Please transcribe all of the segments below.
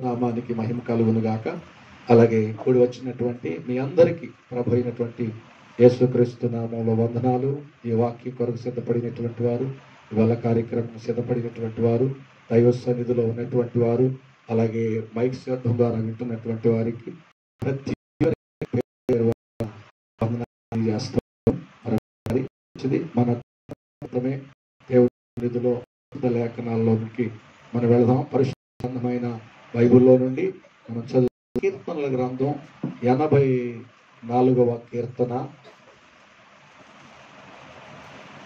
నామానికి మహిమ కలుగును గాక. అలాగే కూడి వచ్చినటువంటి మీ అందరికీ ప్రభు అయినటువంటి యేసుక్రీస్తు నామంలో వందనాలు. ఈ వాక్యం కొరకు సిద్ధపడినటువంటి వారు, ఇవాళ కార్యక్రమం సిద్ధపడినటువంటి వారు, దైవ సన్నిధిలో ఉన్నటువంటి వారు, అలాగే మైక్ శబ్దం ద్వారా వింటున్నటువంటి వారికి ప్రతి వందనాలు చేస్తాం. మన దేవుడి సన్నిధిలో లేఖనాల్లోనికి మనం వెళదాం. పరిశుద్ధమైన బైబిల్లో నుండి మనం చదువు కీర్తనల గ్రంథం 84వ కీర్తన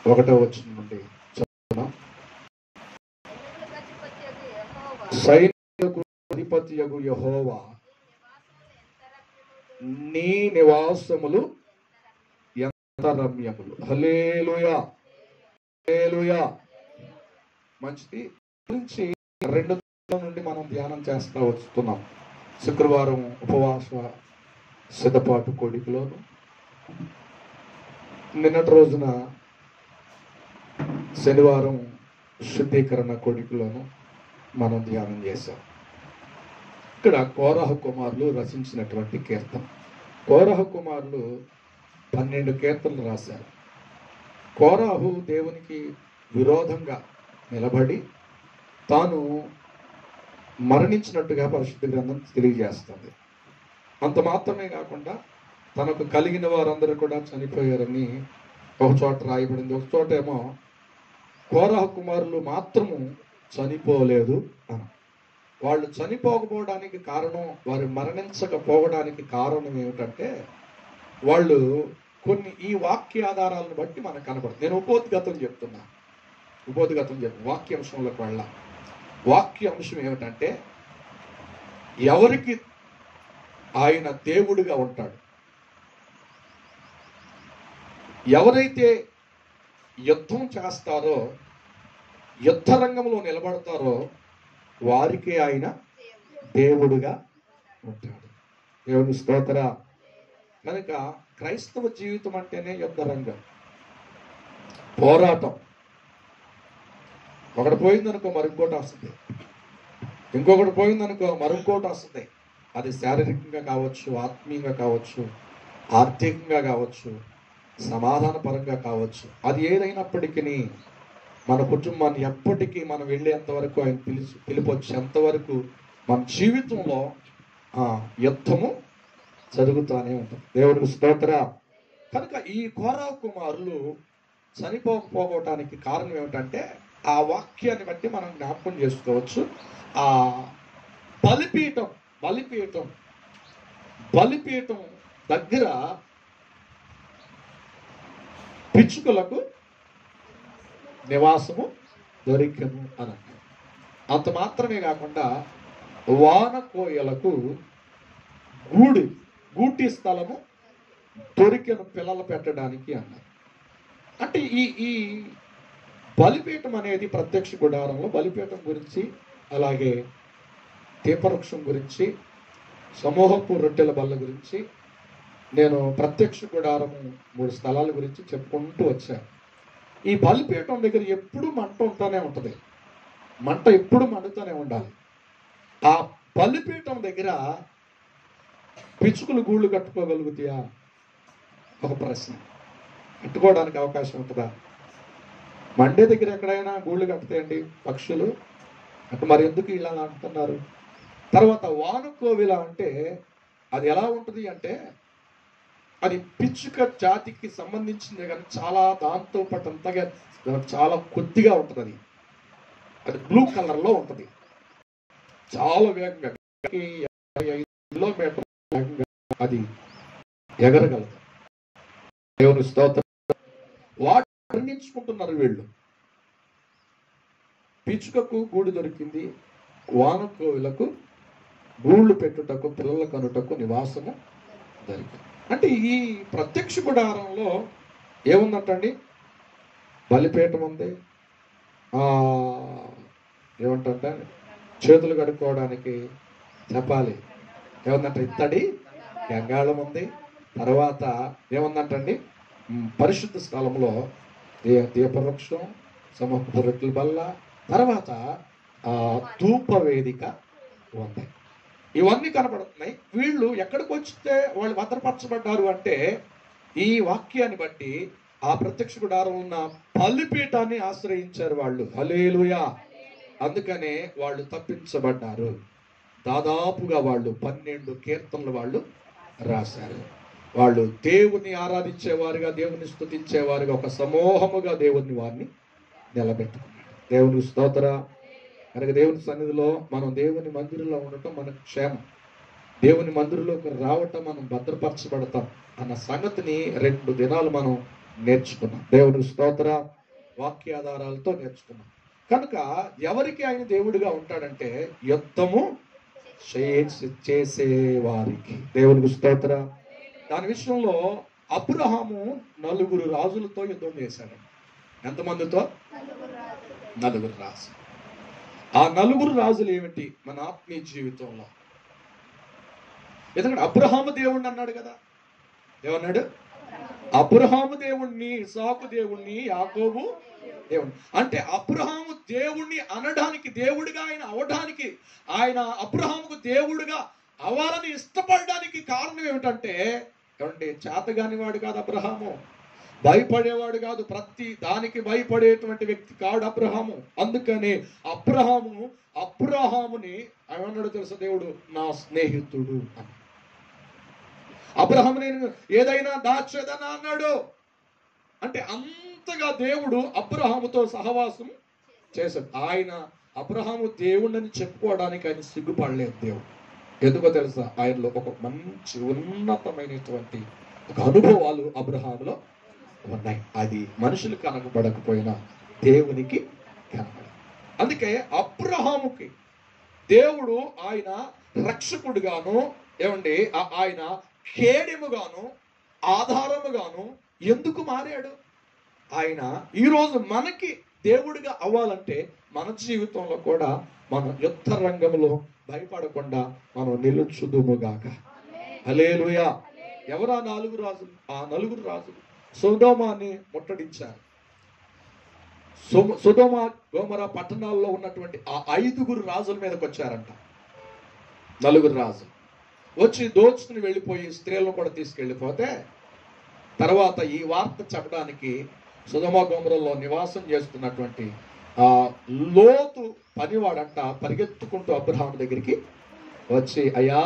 1వ వచనం నుండి చదువుదాం. సైనికులకు అధిపతియగు యెహోవా, నీ నివాసములు ఎంత రమ్యములు. హల్లెలూయా, హల్లెలూయా. మంచిది. గురించి 2 నుండి మనం ధ్యానం చేస్తా వస్తున్నాం. శుక్రవారం ఉపవాస సిద్ధపాటు కోడికలోను, నిన్నటి రోజున శనివారం శుద్ధీకరణ కోడికలోను మనం ధ్యానం చేశాం. ఇక్కడ కోరహ కుమారులు రచించినటువంటి కీర్తన. కోరహ కుమారులు 12 కీర్తనలు రాశారు. కోరాహు దేవునికి విరోధంగా నిలబడి తాను మరణించినట్టుగా పరిశుద్ధ గ్రంథం తెలియజేస్తుంది. అంత మాత్రమే కాకుండా తనకు కలిగిన వారందరూ కూడా చనిపోయారని ఒక చోట రాయబడింది. ఒక చోట ఏమో కోరహ కుమారులు మాత్రము చనిపోలేదు అని. వాళ్ళు చనిపోకపోవడానికి కారణం, వారు మరణించకపోవడానికి కారణం ఏమిటంటే వాళ్ళు కొన్ని ఈ వాక్య ఆధారాలను బట్టి మనకు కనబడుతుంది. నేను ఉపోద్ఘాతం చెప్తున్నా, వాక్యాంశంలోకి వెళ్ళ. వాక్య అంశం ఏమిటంటే ఎవరికి ఆయన దేవుడిగా ఉంటాడు, ఎవరైతే యుద్ధం చేస్తారో, యుద్ధ రంగంలో నిలబడతారో వారికే ఆయన దేవుడుగా ఉంటాడు. దేవుని స్తోత్ర. కనుక క్రైస్తవ జీవితం అంటేనే యుద్ధ రంగం, పోరాటం. ఒకటి పోయిందనుకో మరొకటి వస్తుంది, ఇంకొకటి పోయిందనుకో మరొకటి వస్తుంది. అది శారీరకంగా కావచ్చు, ఆత్మీయంగా కావచ్చు, ఆర్థికంగా కావచ్చు, సమాధానపరంగా కావచ్చు. అది ఏదైనప్పటికీ మన కుటుంబాన్ని ఎప్పటికీ మనం వెళ్ళేంత వరకు, ఆయన పిలుపు వచ్చేంతవరకు మన జీవితంలో యుద్ధము జరుగుతూనే ఉంటుంది. దేవుడికి స్తోత్ర. కనుక ఈ కోరహ కుమారులు చనిపోకపోవటానికి కారణం ఏమిటంటే ఆ వాక్యాన్ని బట్టి మనం జ్ఞాపకం చేసుకోవచ్చు. ఆ బలిపీఠం దగ్గర పిచ్చుకలకు నివాసము దొరికెను అని అంటారు. అంత మాత్రమే కాకుండా వానకోయలకు గూటి స్థలము దొరికెను పిల్లలు పెట్టడానికి అన్నారు. అంటే ఈ బలిపీఠం అనేది ప్రత్యక్ష గుడారంలో బలిపీఠం గురించి, అలాగే దీపవృక్షం గురించి, సమూహపు రొట్టెల బల్ల గురించి నేను ప్రత్యక్ష గుడారము 3 స్థలాల గురించి చెప్పుకుంటూ వచ్చాను. ఈ బలిపీఠం దగ్గర ఎప్పుడు మంట ఉంటూనే ఉంటుంది, మంట ఎప్పుడు మండుతూనే ఉండాలి. ఆ బలిపీఠం దగ్గర పిచ్చుకలు గూళ్ళు కట్టుకోగలుగుతాయా? ఒక ప్రశ్న. కట్టుకోవడానికి అవకాశం ఉంటుందా? మండే దగ్గర ఎక్కడైనా గూళ్ళు కట్టుతాయండి పక్షులు. అంటే మరి ఎందుకు ఇలా అంటున్నారు? తర్వాత వానకోవిల అంటే అది ఎలా ఉంటుంది అంటే అది పిచ్చుక జాతికి సంబంధించింది, కానీ చాలా దాంతో పాటు అంతగా చాలా కొద్దిగా ఉంటుంది. అది బ్లూ కలర్లో ఉంటుంది. చాలా వేగంగా 55 కిలోమీటర్ల వేగంగా అది ఎగరగలదు. దేవుని స్తోత్రం. వాటి వర్ణించుకుంటున్నారు వీళ్ళు. పిచ్చుకకు గూడు దొరికింది, వానకోవిలకు గూళ్ళు పెట్టుటకు, పిల్లల కనుటకు నివాసము దొరికింది. అంటే ఈ ప్రత్యక్ష గుడారంలో ఏముందంటండి? బలిపీఠం ఉంది, ఏమంటే చేతులు కడుక్కోవడానికి చెప్పాలి, ఏముందంటే ఇత్తడి గంగాళం ఉంది. తర్వాత ఏముందంటండి? పరిశుద్ధ స్థలంలో దీపవృక్షం, సమూహపు రొట్టెల బల్ల, తర్వాత ధూప వేదిక ఉంది. ఇవన్నీ కనపడుతున్నాయి. వీళ్ళు ఎక్కడికి వస్తే వాళ్ళు భద్రపరచబడ్డారు అంటే ఈ వాక్యాన్ని బట్టి ఆ ప్రత్యక్ష గుడారం ఉన్న బలిపీఠాన్ని ఆశ్రయించారు వాళ్ళు. హల్లెలూయా. అందుకనే వాళ్ళు తప్పించబడ్డారు. దాదాపుగా వాళ్ళు 12 కీర్తనలు వాళ్ళు రాశారు. వాళ్ళు దేవుని ఆరాధించేవారుగా, దేవుని స్తుతించేవారుగా, ఒక సమూహముగా దేవుని వారిని నిలబెట్టుకున్నాడు. దేవుని స్తోత్ర. కనుక దేవుని సన్నిధిలో మనం దేవుని మందిరంలో ఉండటం మనకు క్షేమం. దేవుని మందిరంలోకి రావటం మనం భద్రపరచబడతాం అన్న సంగతిని 2 దినాలు మనం నేర్చుకున్నాం. దేవుని స్తోత్ర. వాక్యాధారాలతో నేర్చుకున్నాం. కనుక ఎవరికి ఆయన దేవుడిగా ఉంటాడంటే యుద్ధము చేసేవారికి. దేవునికి స్తోత్ర. దాని విషయంలో అబ్రహాము 4 రాజులతో యుద్ధం చేశాడు. ఎంతమందితో? 4 రాజులు. ఆ 4 రాజులు ఏమిటి మన ఆత్మీయ జీవితంలో? ఎందుకంటే అబ్రహాము దేవుణ్ణి అన్నాడు కదా. ఏమన్నాడు? అబ్రహాము దేవుణ్ణి, ఇసాకు దేవుణ్ణి, యాకోబు దేవుణ్ణి. అంటే అబ్రహాము దేవుణ్ణి అనడానికి, దేవుడిగా ఆయన అవడానికి, ఆయన అబ్రహాముకు దేవుడిగా అవ్వాలని ఇష్టపడడానికి కారణం ఏమిటంటే, ఏమంటే చేతగాని వాడు కాదు అబ్రహాము, భయపడేవాడు కాదు, ప్రతి దానికి భయపడేటువంటి వ్యక్తి కాడు అబ్రహాము. అందుకని అబ్రహాముని ఏమన్నాడు తెలుసా? దేవుడు నా స్నేహితుడు అని. అబ్రహాము నేను ఏదైనా దాచేదనా అన్నాడు. అంటే అంతగా దేవుడు అబ్రహాముతో సహవాసం చేశాడు. ఆయన అబ్రహాము దేవుడిని చెప్పుకోవడానికి ఆయన సిగ్గుపడలేదు దేవుడు. ఎందుకో తెలుసా? ఆయనలో ఒక మంచి ఉన్నతమైనటువంటి ఒక అనుభవాలు అబ్రహాములో ఉన్నాయి. అది మనుషులు కనపడకపోయినా దేవునికి కనపడదు. అందుకే అబ్రహాముకి దేవుడు ఆయన రక్షకుడుగాను, ఏమండి ఆయన ఖేడ్యముగాను, ఆధారముగాను ఎందుకు మారాడు? ఆయన ఈరోజు మనకి దేవుడిగా అవ్వాలంటే మన జీవితంలో కూడా మనం యుద్ధ రంగంలో భయపడకుండా మనం నిలుచుదుముగాక. హల్లెలూయా. ఎవరు ఆ 4 రాజులు? ఆ 4 రాజులు సొదొమని ముట్టడించారు. సొదొమ గొమొర్రా పట్టణాల్లో ఉన్నటువంటి ఆ 5 రాజుల మీదకి వచ్చారంట. 4 రాజులు వచ్చి దోచుకుని వెళ్ళిపోయి స్త్రీలను కూడా తీసుకెళ్ళిపోతే, తర్వాత ఈ వార్త చెప్పడానికి సొదొమ గొమొర్రాలో నివాసం చేస్తున్నటువంటి ఆ లోతు పనివాడంట పరిగెత్తుకుంటూ అబ్రహాము దగ్గరికి వచ్చి, అయ్యా,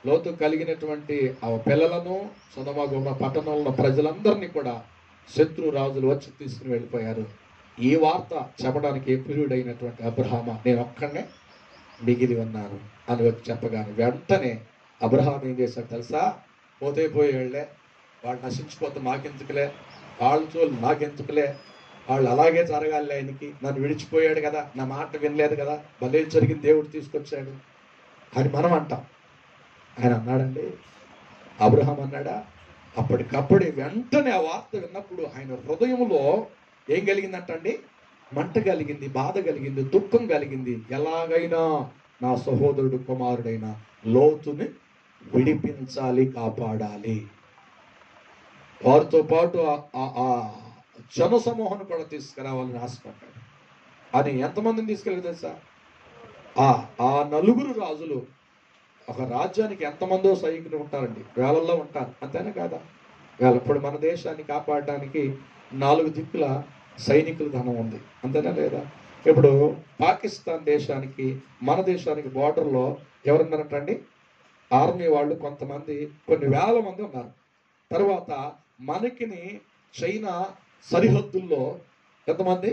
లోతు కలిగినటువంటి ఆ పిల్లలను సొదొమ గొమొర్రా పట్టణంలో ప్రజలందరినీ కూడా శత్రు రాజులు వచ్చి తీసుకుని వెళ్ళిపోయారు. ఈ వార్త చెప్పడానికి ప్రియుడైనటువంటి అబ్రహామా, నేను ఒక్కడనే మిగిలి ఉన్నాను అని వచ్చి చెప్పగానే వెంటనే అబ్రహాం ఏం చేశాడు తెలుసా? పోతే పోయేళ్లే, వాళ్ళు నశించిపోతే మాకెందుకులే, వాళ్ళ చోళ్ళు నాకెందుకులే, వాళ్ళు అలాగే జరగాలి, ఆయనకి నన్ను విడిచిపోయాడు కదా, నా మాట వినలేదు కదా, భలే జరిగింది, దేవుడు తీసుకొచ్చాడు అని మనం అంటాం. ఆయన అన్నాడండి, అబ్రహాం అన్నాడా? అప్పటికప్పుడే వెంటనే ఆ వార్త విన్నప్పుడు ఆయన హృదయంలో ఏం కలిగిందంటండి? మంట కలిగింది, బాధ కలిగింది, దుఃఖం కలిగింది. ఎలాగైనా నా సహోదరుడు కుమారుడైన లోతుని విడిపించాలి, కాపాడాలి. వారితో పాటు ఆ జన సమూహాన్ని కూడా తీసుకురావాలని ఆశపడ్డాడు. అని ఎంతమందిని తీసుకెళ్ళి తెలుసా? ఆ 4 రాజులు ఒక రాజ్యానికి ఎంతమందో సైనికులు ఉంటారండి, వేలల్లో ఉంటారు. అంతేనా కాదా? ఇప్పుడు మన దేశాన్ని కాపాడడానికి 4 దిక్కుల సైనికుల ధనం ఉంది, అంతేనా లేదా? ఇప్పుడు పాకిస్తాన్ దేశానికి మన దేశానికి బోర్డర్లో ఎవరున్నారంటండి? ఆర్మీ వాళ్ళు కొంతమంది, కొన్ని వేల మంది ఉన్నారు. తర్వాత మనకిని చైనా సరిహద్దుల్లో ఎంతమంది?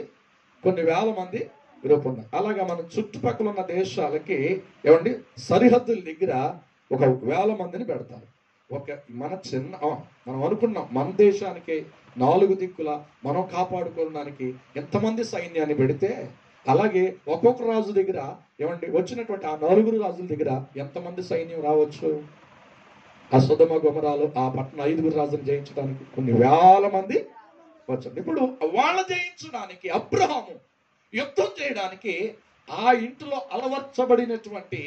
కొన్ని వేల మంది గ్రూప్ ఉన్నారు. అలాగా మన చుట్టుపక్కల ఉన్న దేశాలకి ఏమండి సరిహద్దుల దగ్గర ఒక 1000 మందిని పెడతారు. మనం అనుకున్నాం మన దేశానికి 4 దిక్కుల మనం కాపాడుకోవడానికి ఎంతమంది సైన్యాన్ని పెడితే, అలాగే ఒక్కొక్క రాజు దగ్గర ఏమండి వచ్చినటువంటి ఆ 4 రాజుల దగ్గర ఎంతమంది సైన్యం రావచ్చు? ఆ సొదొమ గొమొర్రాలో ఆ పట్టణ 5 రాజులు జయించడానికి కొన్ని వేల మంది వచ్చారు. ఇప్పుడు వాళ్ళ జయించడానికి అబ్రహాము యుద్ధం చేయడానికి ఆ ఇంటిలో అలవర్చబడినటువంటి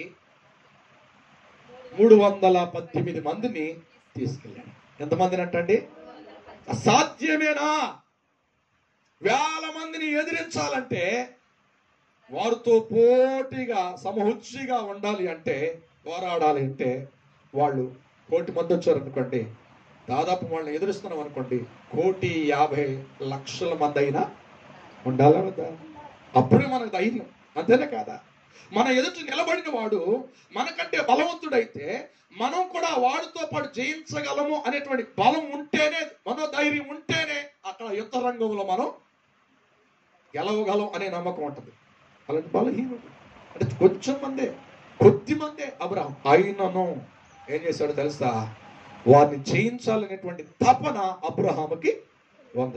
318 మందిని తీసుకెళ్ళాడు. ఎంతమందిని అంటండి? అసాధ్యమేనా? 1000 మందిని ఎదిరించాలంటే వారితో పోటీగా సమహుచ్చిగా ఉండాలి అంటే, పోరాడాలి అంటే, వాళ్ళు 1,000,000 మంది వచ్చారనుకోండి, దాదాపు వాళ్ళని ఎదురిస్తున్నాం అనుకోండి, 1,50,00,000 మంది అయినా ఉండాలా వద్దా? అప్పుడే మనకు ధైర్యం. అంతేనే కాదా? మన ఎదుట నిలబడిన వాడు మనకంటే బలవంతుడైతే మనం కూడా వాడితో పాటు జయించగలము అనేటువంటి బలం ఉంటేనే, మనోధైర్యం ఉంటేనే అక్కడ యుద్ధ రంగంలో మనం గెలవగలం అనే నమ్మకం ఉంటుంది. అలాంటి బలహీనుడు అంటే కొంచెం మందే, కొద్ది మందే అబ్రహాం. ఆయనను ఏం చేశాడు తెలుసా? వారిని జయించాలనేటువంటి తపన అబ్రహాముకి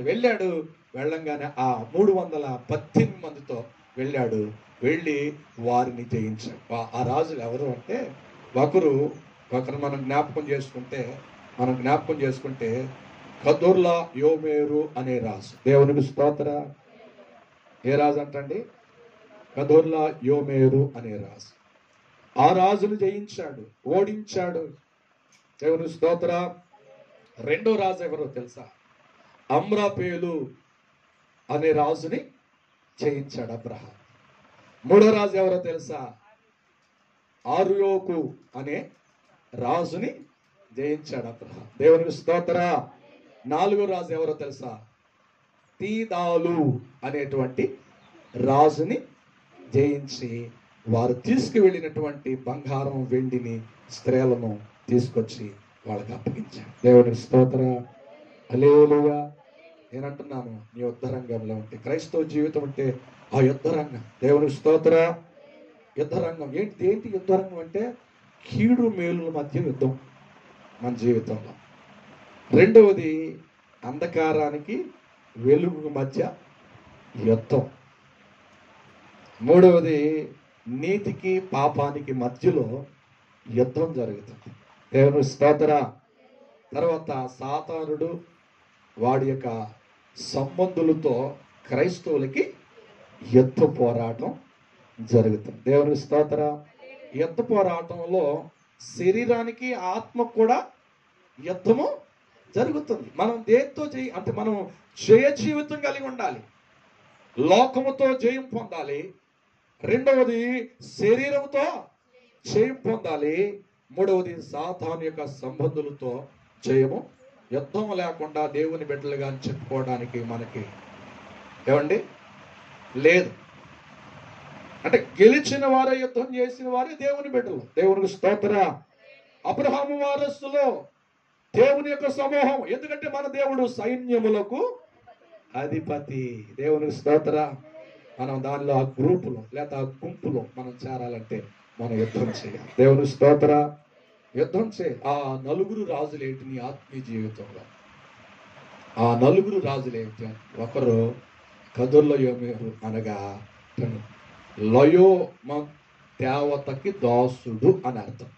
వెళ్ళాడు. వెళ్ళంగానే ఆ 318 మందితో వెళ్ళాడు. వెళ్ళి వారిని జయించాడు. ఆ రాజులు ఎవరు అంటే, ఒకరు మనం జ్ఞాపకం చేసుకుంటే కదొర్లా యోమేరు అనే రాజు. దేవునికి స్తోత్ర. ఏ రాజు అంటండి? కదొర్లా యోమేరు అనే రాజు. ఆ రాజును జయించాడు, ఓడించాడు. దేవుని స్తోత్ర. రెండో రాజు ఎవరో తెలుసా? అమ్రాపేలు అనే రాజుని జయించాడు అబ్రహాం. మూడో రాజు ఎవరో తెలుసా? ఆర్యోకు అనే రాజుని జయించాడు అబ్రహాం. దేవునికి స్తోత్ర. నాలుగో రాజు ఎవరో తెలుసా? తీదాలు అనేటువంటి రాజుని జయించి వారు తీసుకువెళ్ళినటువంటి బంగారం, వెండిని, స్త్రీలను తీసుకొచ్చి వాళ్ళకి అప్పగించాడు. దేవునికి స్తోత్ర. హల్లెలూయా. నేనంటున్నాను, నీ యుద్ధ రంగంలో ఉంటే, క్రైస్తవ జీవితం అంటే ఆ యుద్ధ రంగం. దేవునికి స్తోత్ర. యుద్ధ రంగం ఏంటి యుద్ధ రంగం అంటే? కీడు మేలుల మధ్య యుద్ధం మన జీవితంలో. రెండవది అంధకారానికి వెలుగు మధ్య యుద్ధం. మూడవది నీతికి పాపానికి మధ్యలో యుద్ధం జరుగుతుంది. దేవుని స్తోత్ర. తర్వాత సాతానుడు వాడి యొక్క సంబంధులతో క్రైస్తవులకి యుద్ధ పోరాటం జరుగుతుంది. దేవుని స్తోత్ర. యుద్ధ పోరాటంలో శరీరానికి ఆత్మకు కూడా యుద్ధము జరుగుతుంది. మనం దేంతో అంటే మనం జయ జీవితం కలిగి ఉండాలి, లోకముతో జయం పొందాలి. రెండవది శరీరంతో జయం పొందాలి. మూడవది సాతాను యొక్క సంబంధులతో జయము. యుద్ధం లేకుండా దేవుని బిడ్డలుగా చెప్పుకోవడానికి మనకి ఏమండి లేదు. అంటే గెలిచిన వారే, యుద్ధం చేసిన వారే దేవుని బిడ్డలు. దేవునికి స్తోత్ర. అబ్రహాము వారసులో దేవుని యొక్క సమూహం. ఎందుకంటే మన దేవుడు సైన్యములకు అధిపతి. దేవునికి స్తోత్ర. మనం దానిలో ఆ గ్రూపులో లేదా ఆ గుంపులో మనం చేరాలంటే మనం యుద్ధం చేయాలి. దేవుని స్తోత్ర. యుద్ధం చేయాలి. ఆ నలుగురు రాజులేంటి నీ ఆత్మీయ జీవితంలో? ఆ నలుగురు రాజులేంటి? ఒకరు కదొర్లా యోమేరు అనగా లయో దేవతకి దాసుడు అని అర్థం.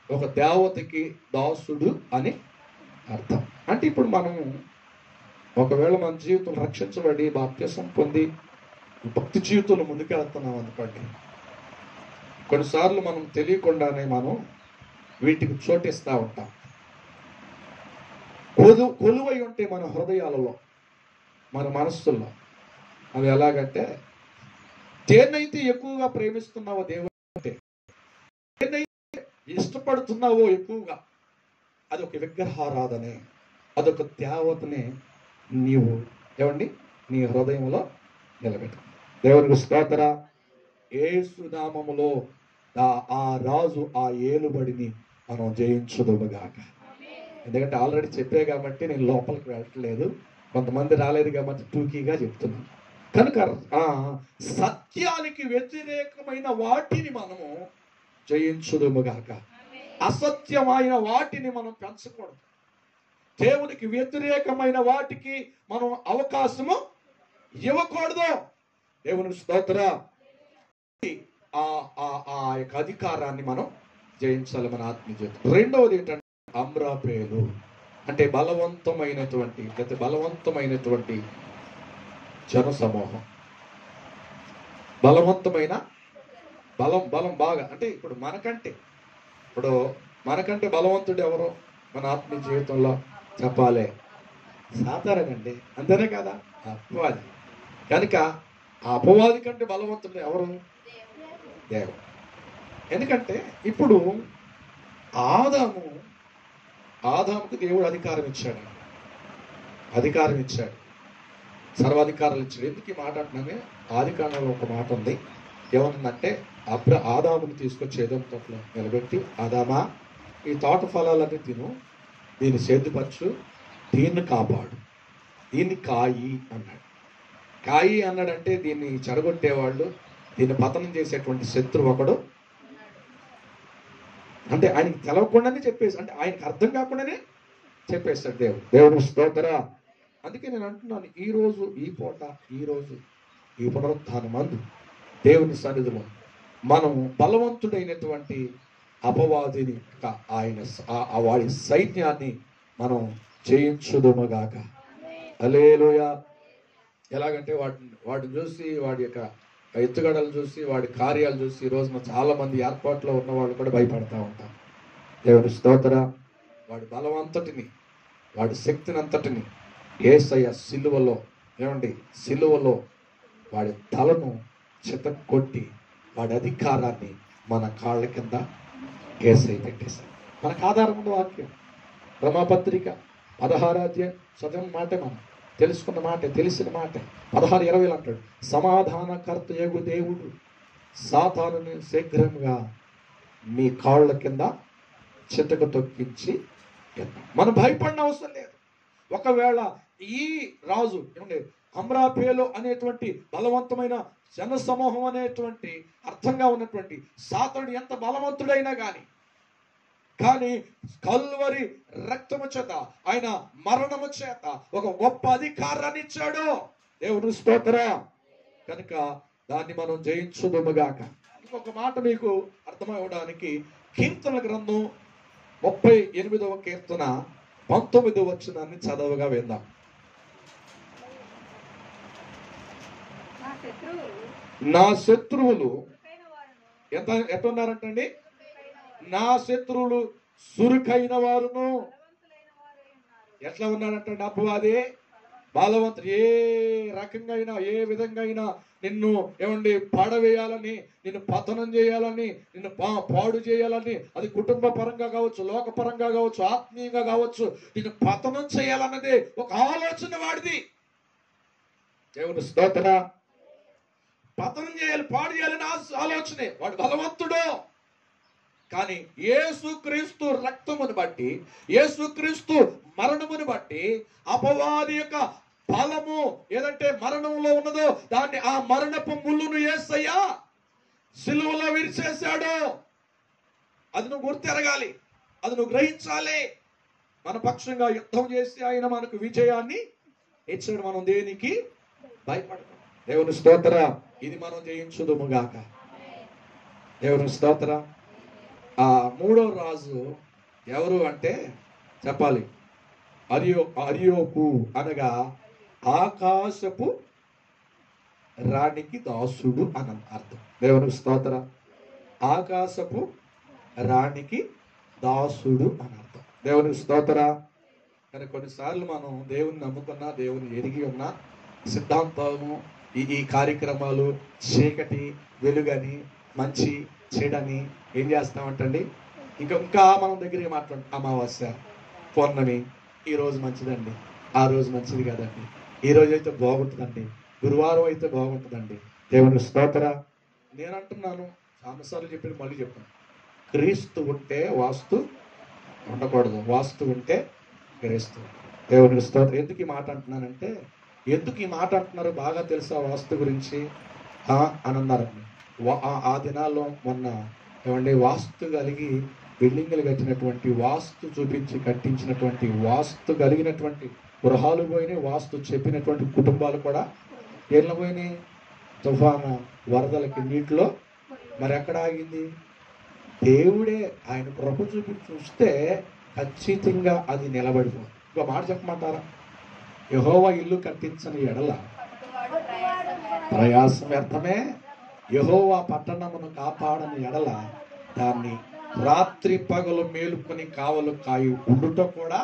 ఒక దేవతకి దాసుడు అని అర్థం. అంటే ఇప్పుడు మనం ఒకవేళ మన జీవితం రక్షించబడి బాప్తిసం పొంది భక్తి జీవితంలో ముందుకెళ్తున్నాం అనుకోండి, కొన్నిసార్లు మనం తెలియకుండానే మనం వీటికి చోటిస్తూ ఉంటాం. కొలువై ఉంటే మన హృదయాలలో, మన మనస్సుల్లో. అవి ఎలాగంటే, దేన్నైతే ఎక్కువగా ప్రేమిస్తున్నావో దేవుడు అంటే, దేన్నైతే ఇష్టపడుతున్నావో ఎక్కువగా, అదొక విగ్రహారాధనే, అదొక దేవతనే నీవు ఏమండి నీ హృదయంలో నిలబెట్టు. దేవునికి స్తోత్ర. యేసు నామములో ఆ రాజు, ఆ ఏలుబడిని మనం జయించుదుముగాక. ఎందుకంటే ఆల్రెడీ చెప్పే కాబట్టి నేను లోపలికి వెళ్ళట్లేదు, కొంతమంది రాలేదు కాబట్టి టూకీగా చెప్తున్నాను. కనుక సత్యానికి వ్యతిరేకమైన వాటిని మనము జయించుదుముగాక. అసత్యమైన వాటిని మనం పెంచకూడదు. దేవునికి వ్యతిరేకమైన వాటికి మనం అవకాశము ఇవ్వకూడదు. దేవునికి స్తోత్ర. ఆ యొక్క అధికారాన్ని మనం జయించాలి మన ఆత్మీయ జీవితం. రెండవది ఏంటంటే అమ్రాపేలు అంటే బలవంతమైనటువంటి జన సమూహం. బలవంతమైన బలం బాగా అంటే ఇప్పుడు మనకంటే బలవంతుడు ఎవరు మన ఆత్మీయ జీవితంలో చెప్పాలి? సాతానండి. అంతేనే కదా? అపవాది. కనుక ఆ అపవాది కంటే బలవంతుడు ఎవరు? దేవుడు. ఎందుకంటే ఇప్పుడు ఆదాముకు దేవుడు అధికారం ఇచ్చాడు, సర్వాధికారాలు ఇచ్చాడు. ఎందుకు ఈ మాట అంటున్నామే? ఆది కాండంలో ఒక మాట ఉంది, ఏమనుందంటే ఆదాముని తీసుకొచ్చి ఏదైనా తోటలో నిలబెట్టి, ఆదామా ఈ తోట ఫలాలన్నీ తిను, దీన్ని సేద్యపరచు, దీన్ని కాపాడు, దీన్ని కాయి అన్నాడు. కాయి అన్నాడంటే దీన్ని చెడగొట్టేవాళ్ళు, దీన్ని పతనం చేసేటువంటి శత్రువు ఒకడు, అంటే ఆయనకి తెలవకుండానే చెప్పేసి, అంటే ఆయనకి అర్థం కాకుండానే చెప్పేస్తాడు దేవుడు స్తోత్రం. అందుకే నేను అంటున్నాను, ఈరోజు ఈ పునరుత్థానం మందు దేవుని సన్నిధిలో మనం బలవంతుడైనటువంటి అపవాదిని వాడి సైన్యాన్ని మనం జయించుదుముగాక. హల్లెలూయా. ఎలాగంటే వాడిని చూసి, వాడి యొక్క ఎత్తుగడలు చూసి, వాడి కార్యాలు చూసి ఈ రోజున చాలా మంది ఏర్పాట్లో ఉన్న వాళ్ళు కూడా భయపడతా ఉంటారు. దేవుని స్తోత్రం. వాడి బలవంతటిని, వాడి శక్తిని అంతటిని యేసయ్య సిలువలో వాడి తలను చితక్కొట్టి వాడి అధికారాన్ని మన కాళ్ళ కింద యేసయ్య పెట్టేశాడు. మనకు ఆధారం ఉన్న వాక్యం రమాపత్రిక 16వ అధ్యాయం చదివిన మాటే, మనం తెలుసుకున్న మాటే, తెలిసిన మాటే. 16:20 అంటాడు, సమాధానకర్త యగు దేవుడు సాతానుని శీఘ్రంగా మీ కాళ్ళ కింద చితక తొక్కించి. మనం భయపడిన అవసరం లేదు. ఒకవేళ ఈ రాజు అమ్రాపేలు అనేటువంటి బలవంతమైన జన సమూహం అనేటువంటి అర్థంగా ఉన్నటువంటి సాతానుడు ఎంత బలవంతుడైనా కానీ కల్వరి రక్తము చేత, ఆయన మరణము చేత ఒక గొప్ప అధికారాన్ని ఇచ్చాడు. దేవుని స్తోత్రం. కనుక దాన్ని మనం జయించుదుముగాక. ఇంకొక మాట మీకు అర్థమవడానికి, కీర్తన గ్రంథం 38వ కీర్తన 19వ వచనాన్ని చదవగా విందాం. నా శత్రువులు ఎట్టున్నారంటండి? నా శత్రువులు సురుకైన వారును. ఎట్లా ఉన్నాడంటే అపవాది బలవంతుడు. ఏ రకంగా అయినా, ఏ విధంగా అయినా నిన్ను పాడవేయాలని, నిన్ను పతనం చేయాలని, నిన్ను పాడు చేయాలని, అది కుటుంబ పరంగా కావచ్చు, లోకపరంగా కావచ్చు, ఆత్మీయంగా కావచ్చు, నిన్ను పతనం చేయాలన్నదే ఒక ఆలోచన వాడిది. దేవుని స్తోత్రం. పతనం చేయాలి, పాడు చేయాలని ఆలోచనే వాడు బలవంతుడు. కానీ యేసుక్రీస్తు రక్తమును బట్టి, యేసుక్రీస్తు మరణమును బట్టి అపవాది యొక్క బలము ఏదంటే మరణంలో ఉన్నదో దాన్ని, ఆ మరణపు ముళ్ళును యేసయ్య సిలువలో విరిచేశాడు. అది నువ్వు గుర్తెరగాలి, అది నువ్వు గ్రహించాలి. మన పక్షంగా యుద్ధం చేసి ఆయన మనకు విజయాన్ని ఇచ్చాడు. మనం దేనికి భయపడతాం. దేవుని స్తోత్రం. ఇది మనం జయించుదుముగాక. దేవుని స్తోత్రం. ఆ 3వ రాజు ఎవరు అంటే చెప్పాలి, అరియోకు అనగా ఆకాశపు రాణికి దాసుడు అని అర్థం. దేవుని స్తోత్రం. ఆకాశపు రాణికి దాసుడు అని అర్థం. దేవుని స్తోత్రం. కానీ కొన్నిసార్లు మనం దేవుని నమ్ముకున్నా, దేవుని ఎరిగి ఉన్నా, సిద్ధాంతము, ఈ కార్యక్రమాలు, చీకటి వెలుగని, మంచి చెడని ఏం చేస్తామంటండి, ఇంకా మనం దగ్గరికి అమావాస్య, పౌర్ణమి, ఈ రోజు మంచిదండి, ఆ రోజు మంచిది కదండి, ఈ రోజు అయితే బాగుంటుందండి, గురువారం అయితే బాగుంటుందండి. దేవుని స్తోత్రం. నేను అంటున్నాను, చాలాసార్లు చెప్పి మళ్ళీ చెప్పాను, క్రీస్తు ఉంటే వాస్తు ఉండకూడదు, వాస్తు ఉంటే క్రీస్తు. దేవుని స్తోత్రం. ఎందుకు ఈ మాట అంటున్నానంటే, ఎందుకు ఈ మాట అంటున్నారు బాగా తెలుసా వాస్తు గురించి అని అన్నారండి. ఆ దినాల్లో మొన్న వాస్తు కలిగి బిల్డింగ్లు కట్టినటువంటి, వాస్తు చూపించి కట్టించినటువంటి, వాస్తు కలిగినటువంటి గృహాలు పోయినాయి, వాస్తు చెప్పినటువంటి కుటుంబాలు కూడా ఏళ్ళ పోయినాయి. తుఫాను వరదలకి, నీటిలో. మరి ఎక్కడ ఆగింది? దేవుడే ఆయన కృప చూస్తే ఖచ్చితంగా అది నిలబడిపోతుంది. ఇంకో మాట చెప్పమంటారా? యెహోవా ఇల్లు కట్టించని ఎడల ప్రయాసం వ్యర్థమే, యెహోవా పట్టణమును కాపాడని ఎడల దాన్ని రాత్రి పగలు మేలుకొని కావలు కాయి ఉండుట కూడా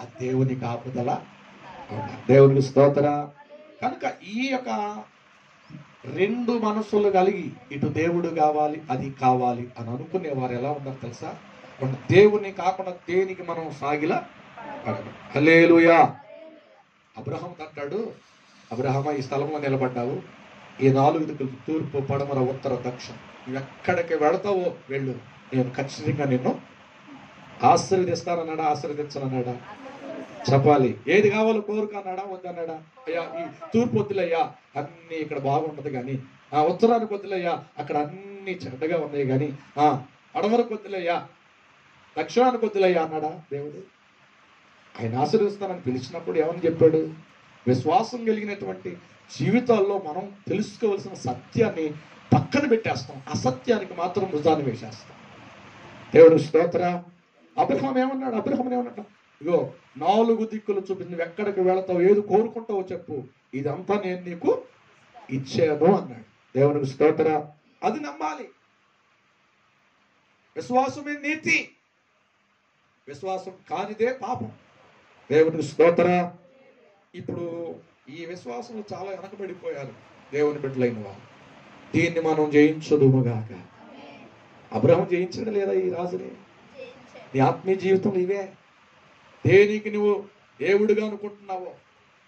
ఆ దేవుని కాపుదల. దేవునికి స్తోత్రం. కనుక ఈ యొక్క రెండు మనసులు కలిగి ఇటు దేవుడు కావాలి అది కావాలి అని అనుకునే వారు ఎలా ఉన్నారు తెలుసా? దేవుని కాకుండా దేనికి మనం సాగిలా హల్లెలూయా. అబ్రహాం అంటాడు, అబ్రహామా ఈ స్థలంలో నిలబడ్డావు, ఈ 4 దిక్కులు తూర్పు పడమర ఉత్తర దక్షిణ నువ్వు ఎక్కడికి వెళతావో వెళ్ళు, నేను ఖచ్చితంగా నిన్ను ఆశీర్వదిస్తానన్నాడా ఆశీర్వదించనన్నాడా? చెప్పాలి. ఏది కావాలో కోరుకన్నాడా వద్దన్నాడా? అయ్యా ఈ తూర్పు వద్దులయ్యా అన్ని ఇక్కడ బాగుండదు కానీ, ఉత్తరానికి వద్దులయ్యా అక్కడ అన్ని చెడ్డగా ఉన్నాయి కానీ, అడవరకు వద్దులయ్యా దక్షిణానికి వద్దులయ్యా అన్నాడా దేవుడు? ఆయన ఆశీర్వదిస్తానని పిలిచినప్పుడు ఏమని చెప్పాడు? విశ్వాసం కలిగినటువంటి జీవితాల్లో మనం తెలుసుకోవాల్సిన సత్యాన్ని పక్కన పెట్టేస్తాం, అసత్యానికి మాత్రం భుజాన్ని వేసేస్తాం. దేవుడు స్తోత్ర. అబ్రహాం ఏమన్నాడు? అబ్రహాం ఏమన్నాడు? ఇగో 4 దిక్కులు చూపి నువ్వు ఎక్కడికి వెళతావు, ఏది కోరుకుంటావో చెప్పు, ఇదంతా నేను నీకు ఇచ్చాను అన్నాడు. దేవునికి స్తోత్ర. అది నమ్మాలి. విశ్వాసమే నీతి, విశ్వాసం కానిదే పాపం. దేవునికి స్తోత్ర. ఇప్పుడు ఈ విశ్వాసంలో చాలా వెనకబడిపోయారు దేవుని బిడ్డలైన వారు. దీన్ని మనం జయించుదుముగాక. అబ్రహాం జయించడం లేదా ఈ రాజుని? నీ ఆత్మీయ జీవితం ఇవే. దేనికి నువ్వు దేవుడిగా అనుకుంటున్నావో,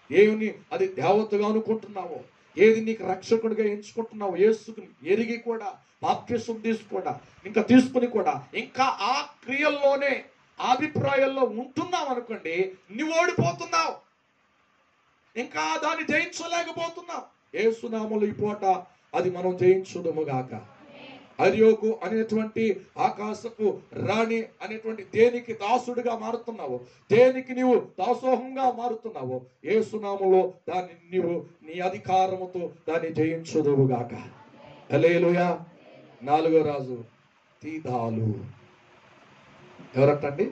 దేవుని అది దేవతగా అనుకుంటున్నావో, ఏది నీకు రక్షకుడిగా ఎంచుకుంటున్నావో, యేసుని ఎరిగి కూడా బాప్తిసం తీసుకోడా ఇంకా తీసుకుని కూడా ఇంకా ఆ క్రియల్లోనే అభిప్రాయాల్లో ఉంటున్నావు అనుకోండి, నువ్వు ఓడిపోతున్నావు, ఇంకా దాన్ని జయించలేకపోతున్నావు. యేసునామములో ఈ పూట అది మనం జయించుదుముగాక. అర్యోకు అనేటువంటి ఆకాశపు రాణి అనేటువంటి దేనికి దాసుడిగా మారుతున్నావో, దేనికి నీవు దాసోహంగా మారుతున్నావో, యేసునామములో దాన్ని నీవు నీ అధికారముతో దాన్ని జయించుదువుగాక. హల్లెలూయా. 4వ రాజు తీదాలు. ఎవరంటండి?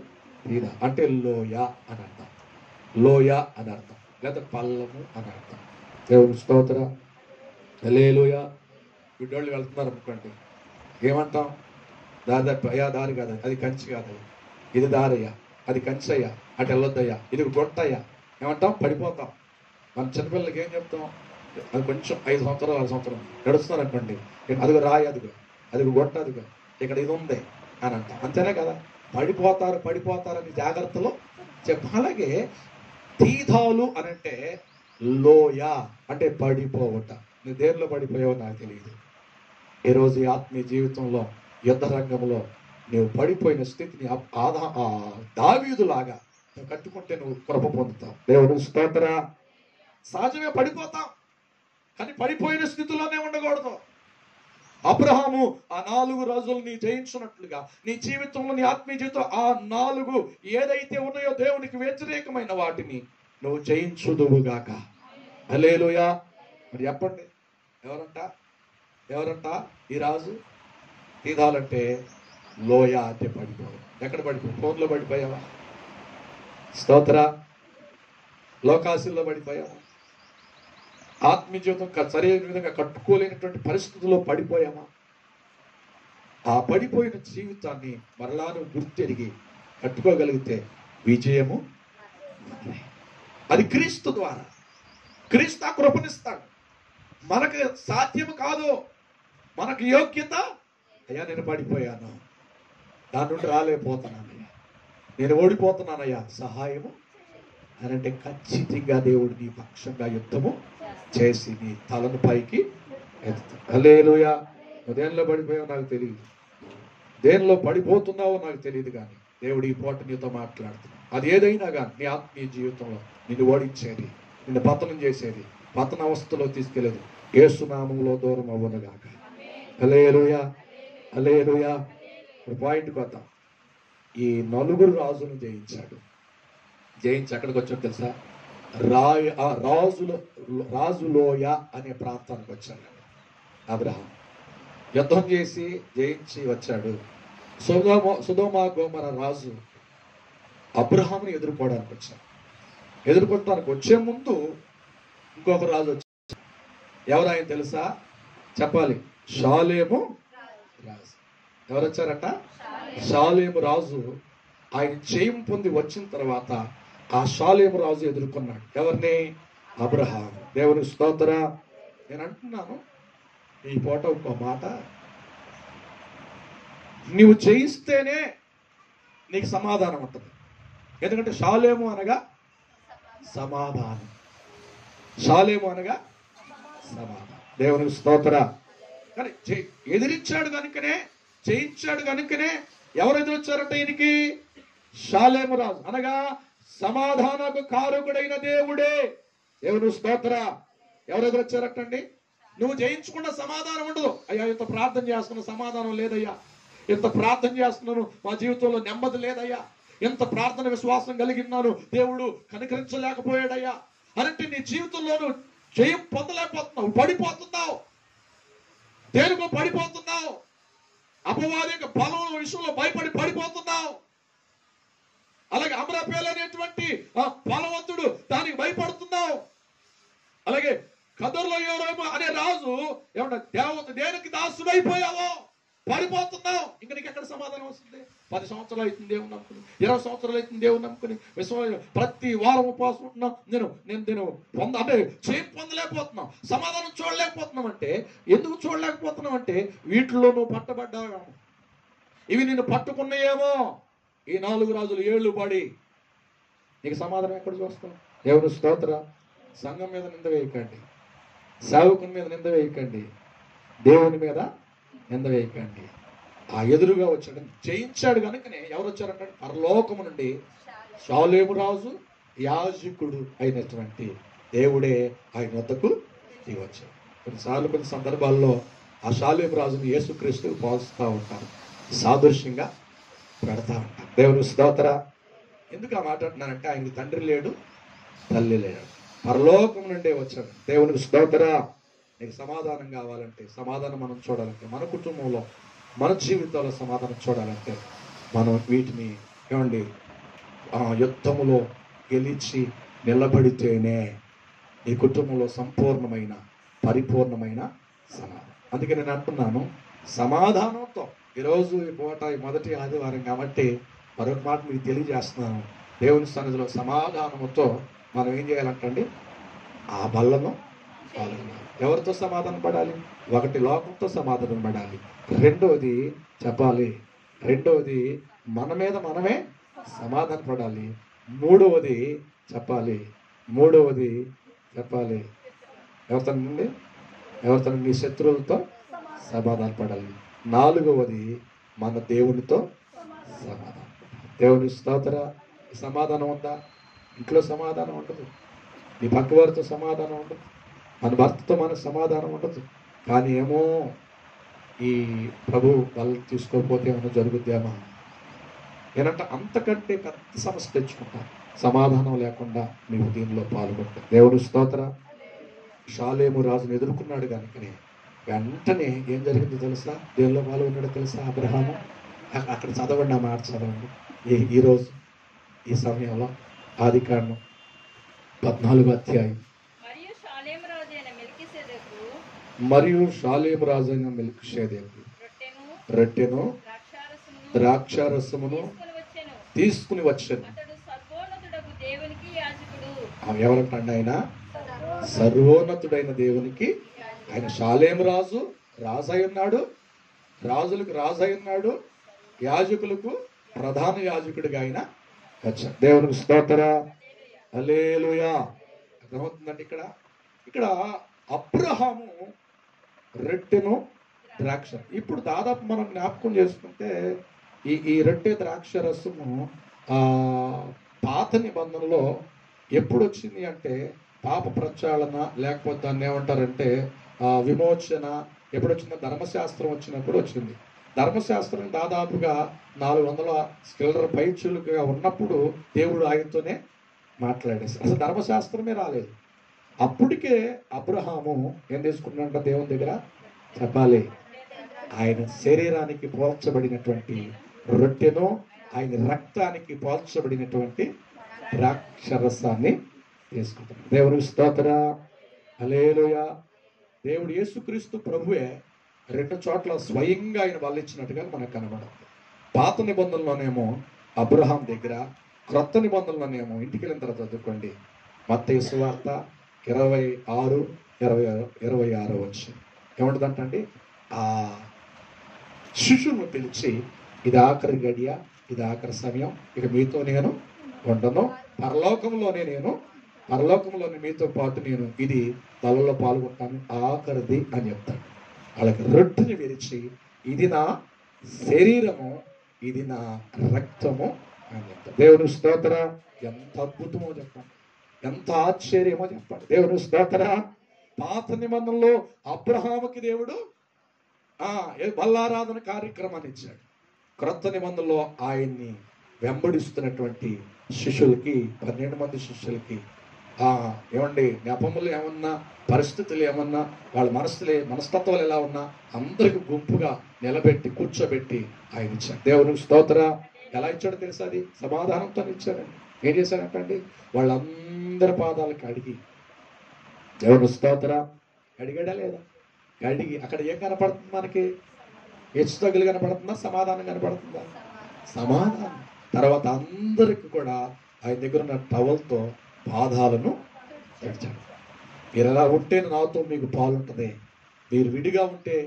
తీదా అంటే లోయ అని అర్థం, లోయ అని అర్థం, లేదా పల్లము అని అర్థం. దేవుని స్తోత్ర. హల్లెలూయా. బిడ్డోళ్ళు వెళ్తున్నారు అనుకోండి, ఏమంటాం? దాదాపు అయ్యా దారి కాదు, అది కంచి కాదయ్యా, ఇది దారయ్యా, అది కంచి అయ్యా, అటు వెళ్ళొద్దయ్యా, ఇది గొట్టయ్యా, ఏమంటాం? పడిపోతాం. మన చిన్నపిల్లలకి ఏం చెప్తాం? అది కొంచెం 5 సంవత్సరాలు 6 సంవత్సరాలు నడుస్తున్నారు అనుకోండి, అదిగో రాయి, అదిగో గొట్ట, అదిగో ఇక్కడ ఇది ఉంది అని అంటాం. అంతేనే కదా? పడిపోతారని జాగ్రత్తలో చెప్ప. అలాగే తీదాలు అని అంటే లోయ అంటే పడిపోవట. నువ్వు దేనిలో పడిపోయావో నాకు తెలియదు. ఈరోజు ఈ ఆత్మీయ జీవితంలో యుద్ధ రంగంలో నువ్వు పడిపోయిన స్థితిని దావీదులాగా నువ్వు కట్టుకుంటే నువ్వు కృప పొందుతావు. దేవుడు స్తోత్ర. సహజమే పడిపోతాం, కానీ పడిపోయిన స్థితిలోనే ఉండకూడదు. అబ్రహాము ఆ 4 రాజుల్ని జయించినట్లుగా నీ జీవితంలో, నీ ఆత్మీయ జీవితం ఆ 4 ఏదైతే ఉన్నాయో దేవునికి వ్యతిరేకమైన వాటిని నువ్వు జయించుదువుగాక. హల్లెలూయా. మరి చెప్పండి, ఎవరంట ఈ రాజు? తీదాలంటే లోయ అంటే పడిపోవు. ఎక్కడ పడిపోవు? ఫోన్లో పడిపోయావా? స్తోత్ర. లోకాశల్లో పడిపోయావా? ఆత్మీయ జీవితం సరైన విధంగా కట్టుకోలేనటువంటి పరిస్థితుల్లో పడిపోయామా? ఆ పడిపోయిన జీవితాన్ని మరలా నువ్వు గుర్తెరిగి కట్టుకోగలిగితే విజయము అది క్రీస్తు ద్వారా. క్రీస్తు ఆ కృపనిస్తాడు. మనకు సాధ్యము కాదు, మనకు యోగ్యత. అయ్యా నేను పడిపోయాను, దాని నుండి రాలేకపోతున్నానయ్యా, నేను ఓడిపోతున్నానయ్యా, సహాయము అని అంటే ఖచ్చితంగా దేవుడు నీ పక్షంగా యుద్ధము చేసి నీ తలను పైకి ఎత్తుతాడు. హల్లెలూయా. నువ్వు దేనిలో పడిపోయావో నాకు తెలియదు, దేనిలో పడిపోతున్నావో నాకు తెలియదు, కానీ దేవుడు ఈ పూట నీతో మాట్లాడుతున్నాడు. అది ఏదైనా కానీ నీ ఆత్మీయ జీవితంలో నిన్ను ఓడించేది, నిన్ను పతనం చేసేది, పతన అవస్థలో తీసుకెళ్ళేది యేసునామములో దూరం అవ్వనుగాక. హల్లెలూయా. హల్లెలూయా. ఇప్పుడు పాయింట్కి వద్దాం. ఈ 4 రాజులను జయించి ఎక్కడికి వచ్చాడు తెలుసా? రాజులోయ అనే ప్రాంతానికి వచ్చాడు అబ్రహాం. యుద్ధం చేసి జయించి వచ్చాడు. సొదొమ గొమొర్రా రాజు అబ్రహాముని ఎదుర్కోవడానికి వచ్చాడు. ఎదుర్కోవడానికి వచ్చే ముందు ఇంకొక రాజు వచ్చాడు. ఎవరు ఆయన తెలుసా? చెప్పాలి. షాలేము రాజు. ఎవరు వచ్చారట? షాలేము రాజు. ఆయన జయం పొంది వచ్చిన తర్వాత ఆ షాలేము రాజు ఎదుర్కొన్నాడు. ఎవరిని? అబ్రహాం. దేవుని స్తోత్ర. నేను అంటున్నాను, ఈ పూట ఇంకో మాట, నీవు జయిస్తేనే నీకు సమాధానం ఉంటుంది. ఎందుకంటే షాలేము అనగా సమాధానం, షాలేము అనగా సమాధానం. దేవునికి స్తోత్ర. కానీ ఎదిరించాడు కనుకనే, జయించాడు కనుకనే ఎవరు ఎదురొచ్చారంట ఈయనకి? షాలేము రాజు అనగా సమాధానకు కారకుడైన దేవుడే. దేవుని స్తోత్ర. ఎవరు ఎదురొచ్చారటండి? నువ్వు జయించుకున్న సమాధానం ఉండదు. అయ్యా ఇంత ప్రార్థన చేస్తున్న సమాధానం లేదయ్యా, ఇంత ప్రార్థన చేస్తున్నాను మా జీవితంలో నెమ్మది లేదయ్యా, ఎంత ప్రార్థన విశ్వాసం కలిగినాను దేవుడు కనికరించలేకపోయాడయ్యా అంటే నీ జీవితంలో జయం పొందలేకపోతున్నావు, పడిపోతున్నావు. దేనికో పడిపోతున్నావు, అపవాది యొక్క బలం విషయంలో భయపడి పడిపోతున్నావు. అలాగే అమరపేలు అనేటువంటి బలవంతుడు, దానికి భయపడుతున్నావు. అలాగే కదర్లోయోరేమో అనే రాజు ఏమన్నా దేవత దేనికి దాసుడైపోయావో పడిపోతున్నావు. ఇంకా నీకు ఎక్కడ సమాధానం వస్తుంది? 10 సంవత్సరాలు అవుతుంది దేవుని నమ్ముకుని, 20 సంవత్సరాలు అవుతుంది దేవుని నమ్ముకుని, ప్రతి వారం ఉపవాసం ఉంటున్నాం. నేను అంటే చేయం పొందలేకపోతున్నాం, సమాధానం చూడలేకపోతున్నాం. అంటే ఎందుకు చూడలేకపోతున్నాం అంటే వీటిలో నువ్వు పట్టబడ్డావు. ఇవి నిన్ను పట్టుకున్నాయేమో. ఈ 4 రాజులు ఏళ్ళు పడి నీకు సమాధానం ఎక్కడ చూస్తావు? దేవుని స్తోత్ర. సంఘం మీద నింద వేయకండి, సేవకుని మీద నింద వేయకండి, దేవుని మీద నింద వేయకండి. ఆ ఎదురుగా వచ్చాడు, జయించాడు కనుకనే ఎవరు వచ్చారంటే పరలోకము నుండి షాలేము రాజు, యాజకుడు అయినటువంటి దేవుడే ఆయన వద్దకు దిగి వచ్చాడు. కొన్నిసార్లు కొన్ని సందర్భాల్లో ఆ షాలేము రాజుని యేసుక్రీస్తుకు పోల్చుతూ ఉంటారు, సాదృశ్యంగా పెడతా ఉంటారు. దేవుని స్తోత్ర. ఎందుకు ఆ మాట అంటున్నానంటే ఆయనకి తండ్రి లేడు, తల్లి లేడు, పరలోకం నుండే వచ్చాడు. దేవునికి స్తోత్ర. నీకు సమాధానం కావాలంటే, సమాధానం మనం చూడాలంటే, మన కుటుంబంలో మన జీవితాల్లో సమాధానం చూడాలంటే మనం వీటిని ఏమండి యుద్ధములో గెలిచి నిలబడితేనే ఈ కుటుంబంలో సంపూర్ణమైన పరిపూర్ణమైన సమాధానం. అందుకే నేను అంటున్నాను, సమాధానంతో ఈరోజు ఈ పూట ఈ మొదటి ఆదివారం కాబట్టి మరొక మాట మీకు తెలియజేస్తున్నాను. దేవుని సన్నిధిలో సమాధానముతో మనం ఏం చేయాలంటండి? ఆ బల్లను పాల్గొనాలి. ఎవరితో సమాధానం పడాలి? ఒకటి లోకంతో సమాధానం పడాలి, రెండవది చెప్పాలి, రెండవది మన మీద మనమే సమాధాన పడాలి, మూడవది చెప్పాలి ఎవరితో నీ శత్రువులతో సమాధాన పడాలి, నాలుగవది మన దేవునితో సమాధానం. దేవుని స్తోత్ర. సమాధానం ఉందా? ఇంట్లో సమాధానం ఉండదు, నీ పక్కవారితో సమాధానం ఉండదు, మన భర్తతో మనకు సమాధానం ఉండదు. కానీ ఏమో ఈ ప్రభు వాళ్ళు తీసుకోకపోతే ఏమైనా జరుగుద్దేమో నేనంటే అంతకంటే పెద్ద సమస్య తెచ్చుకుంటాను సమాధానం లేకుండా నీవు దీనిలో పాల్గొంటావు. దేవుడు స్తోత్ర. షాలేము రాజును ఎదుర్కొన్నాడు కనుకనే వెంటనే ఏం జరిగిందో తెలుసా? దేనిలో పాల్గొన్నాడో తెలుసా? అబ్రహాము. అక్కడ చదవండి, ఆ మాట చదవండి ఈరోజు ఈ సమయంలో. ఆదికాండం 14వ అధ్యాయం. మరియు షాలేము రాజైన మెల్కీషెదెకు రొట్టెను ద్రాక్షారసమును తీసుకుని వచ్చాను. ఎవరంటండి? ఆయన సర్వోన్నతుడైన దేవునికి. ఆయన షాలేము రాజు, రాజై ఉన్నాడు, రాజులకు రాజై ఉన్నాడు, యాజకులకు ప్రధాన యాజకుడిగా ఆయన వచ్చాడు. దేవునికి స్తోత్ర. హల్లెలూయా. అర్థమవుతుందండి? ఇక్కడ అబ్రహాము రొట్టెను ద్రాక్ష. ఇప్పుడు దాదాపు మనం జ్ఞాపకం చేసుకుంటే ఈ రొట్టె ద్రాక్ష రసము పాత నిబంధనలో ఎప్పుడు వచ్చింది అంటే పాప ప్రక్షాళన, లేకపోతే దాన్ని ఏమంటారంటే విమోచన ఎప్పుడు వచ్చిందో ధర్మశాస్త్రం వచ్చినప్పుడు వచ్చింది. ధర్మశాస్త్రం దాదాపుగా 400 స్కిల్లర్ పైచులుగా ఉన్నప్పుడు దేవుడు ఆయనతోనే మాట్లాడేసి అసలు ధర్మశాస్త్రమే రాలేదు. అప్పటికే అబ్రహాము ఏం తీసుకున్నాడంట దేవుని దగ్గర? చెప్పాలి, ఆయన శరీరానికి పోల్చబడినటువంటి రొట్టెను, ఆయన రక్తానికి పోల్చబడినటువంటి ద్రాక్షరసాన్ని తీసుకుంటున్నాడు. దేవుని స్తోత్ర. హల్లెలూయా. దేవుడు యేసుక్రీస్తు ప్రభువే 2 చోట్ల స్వయంగా ఆయన బలిచ్చినట్టుగా మనకు కనబడుతుంది. పాత నిబంధనలోనేమో అబ్రహాం దగ్గర, క్రొత్త నిబంధనలోనేమో ఇంటికి వెళ్ళిన తర్వాత చదువుకోండి, మత్తయి సువార్త 26, 26 వచ్చి ఏముంటుందంటండి, ఆ శిష్యులను పిలిచి, ఇది ఆఖరి గడియ, ఇది ఆఖరి సమయం, ఇక మీతో నేను ఉండను, పరలోకంలోనే మీతో పాటు నేను ఇది బలలో పాల్గొంటాను, ఆఖరిది అని చెప్తాడు. వాళ్ళకి రొట్టెని విరిచి, ఇది నా శరీరము, ఇది నా రక్తము అని చెప్తాడు. దేవుని స్తోత్ర. ఎంత అద్భుతమో చెప్పండి, ఎంత ఆశ్చర్యమో చెప్పండి. దేవుని స్తోత్ర. పాత నిబంధనలో అబ్రహాముకి దేవుడు బల్లారాధన కార్యక్రమాన్ని ఇచ్చాడు. క్రొత్త నిబంధనలో ఆయన్ని వెంబడిస్తున్నటువంటి శిష్యులకి, 12 మంది శిష్యులకి ఏమండి నెపములు ఏమన్నా, పరిస్థితులు ఏమన్నా, వాళ్ళ మనస్తత్వాలు ఎలా ఉన్నా అందరికి గుంపుగా నిలబెట్టి కూర్చోబెట్టి ఆయన ఇచ్చాడు. దేవునికి స్తోత్ర. ఎలా ఇచ్చాడో తెలుసా? అది సమాధానంతో ఇచ్చాడండి. ఏం చేశాడంటండి, వాళ్ళందరి పాదాలకు అడిగి, దేవుని స్తోత్ర, అడిగాడా లేదా? అడిగి అక్కడ ఏం కనపడుతుంది మనకి? హెచ్చు తగులు కనపడుతుందా? సమాధానం కనపడుతుందా? సమాధానం. తర్వాత అందరికి కూడా ఆయన దగ్గర ఉన్న టవల్తో పాదాలను తెచ్చాడు. మీరు ఎలా ఉంటే నాతో మీకు పాలు ఉంటుంది, మీరు విడిగా ఉంటే